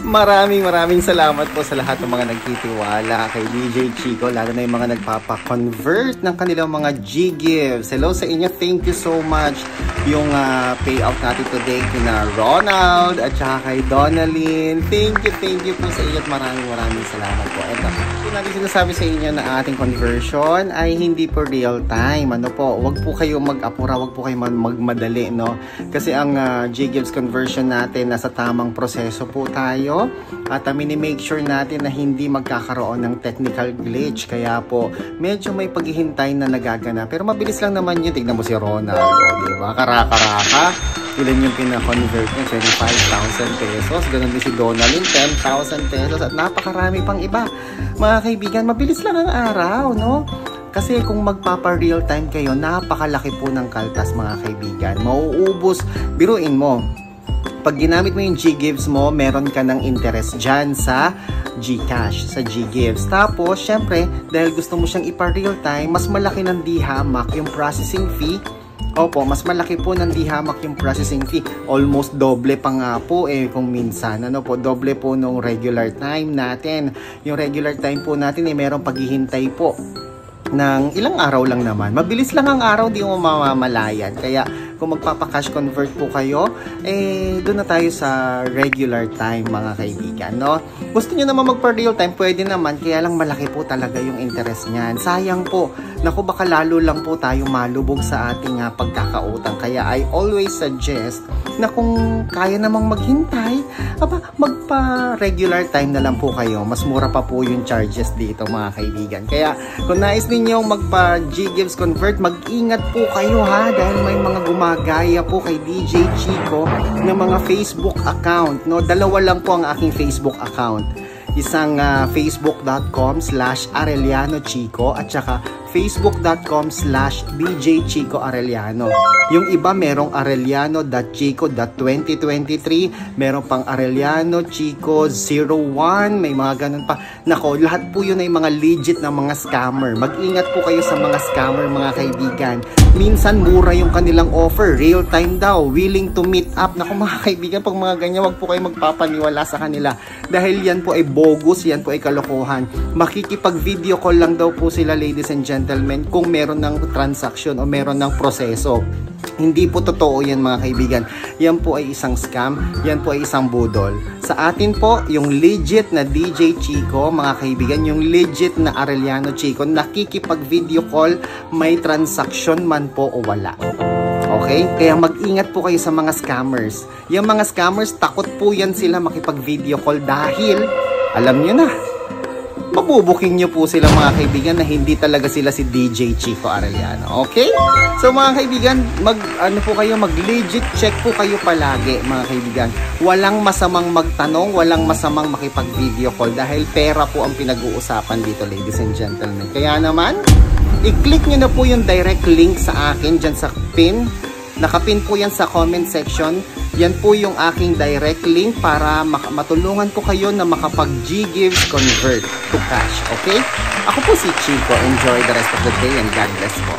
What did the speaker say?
Maraming salamat po sa lahat ng mga nagtitiwala kay DJ Chico, lalo na yung mga nagpapa-convert ng kanilang mga G-Gives. Hello sa inyo, thank you so much. Yung payout natin today kina Ronald at saka kay Donalyn. Thank you po sa inyo at maraming salamat po. And natin sinasabi sa inyo na ating conversion ay hindi po real time. Ano po, wag po kayo mag-apura, wag po kayo magmadali, no? Kasi ang G-Gives conversion natin nasa tamang proseso po tayo. At mini-make sure natin na hindi magkakaroon ng technical glitch. Kaya po, medyo may paghihintay na nagagana. Pero mabilis lang naman yun. Tignan mo si Ronald. O, diba? Karaka. Ilan yung pina-convert niya? 25,000 pesos. Ganun din si Donalyn, 10,000 pesos. At napakarami pang iba. Mga kaibigan, mabilis lang ang araw, no? Kasi kung magpapa-real time kayo, napakalaki po ng kaltas, mga kaibigan. Mauubos. Biruin mo. Pag ginamit mo yung G-Gives mo, meron ka ng interest dyan sa GCash, sa G-Gives. Tapos, syempre, dahil gusto mo siyang ipa-real time, mas malaki ng di-hamak yung processing fee. Opo, mas malaki po ng di-hamak yung processing fee. Almost doble pa nga po kung minsan. Ano po, doble po nung regular time natin. Yung regular time po natin merong paghihintay po ng ilang araw lang naman. Mabilis lang ang araw, di mo mamamalayan. Kaya kung magpapa-cash convert po kayo, doon na tayo sa regular time, mga kaibigan, no? Gusto nyo naman magpa-real time, pwede naman, kaya lang malaki po talaga yung interest niyan. Sayang po. Naku, baka lalo lang po tayo malubog sa ating pagkakautang. Kaya I always suggest na kung kaya namang maghintay, magpa-regular time na lang po kayo. Mas mura pa po yung charges dito, mga kaibigan. Kaya kung nais ninyong magpa-G-Gives convert, mag-ingat po kayo ha, dahil may mga gumagaya po kay DJ Chico ng mga Facebook account, no? Dalawa lang po ang aking Facebook account. Isang facebook.com/arellanochico at saka facebook.com/djchicoarellano. Yung iba merong arellano.chico.2023, meron pang Arellano Chico 01, may mga ganun pa. Nako, lahat po yun ay mga legit na mga scammer. Mag-ingat po kayo sa mga scammer, mga kaibigan. Minsan mura yung kanilang offer, real time daw, willing to meet up. Nako mga kaibigan, pag mga ganyan, wag po kayo magpapaniwala sa kanila. Dahil yan po ay bogus, yan po ay kalokohan. Makikipag video call lang daw po sila, ladies and gentlemen, kung meron ng transaction o meron ng proseso. Hindi po totoo yan, mga kaibigan. Yan po ay isang scam, yan po ay isang budol. Sa atin po, yung legit na DJ Chico, mga kaibigan, yung legit na Arellano Chico, nakikipag video call, may transaction man po o wala. Okay? Kaya mag-ingat po kayo sa mga scammers. Yung mga scammers, takot po yan sila makipag video call dahil, alam nyo na, mabubuking nyo po sila, mga kaibigan, na hindi talaga sila si DJ Chico Arellano. Okay? So mga kaibigan, mag-legit check po kayo palagi, mga kaibigan. Walang masamang magtanong, walang masamang makipag-video call dahil pera po ang pinag-uusapan dito, ladies and gentlemen. Kaya naman, i-click nyo na po yung direct link sa akin dyan sa pin. Nakapin po yan sa comment section. Yan po yung aking direct link para matulungan ko kayo na makapag G-Gives convert to cash. Okay? Ako po si Chico. Enjoy the rest of the day and God bless po.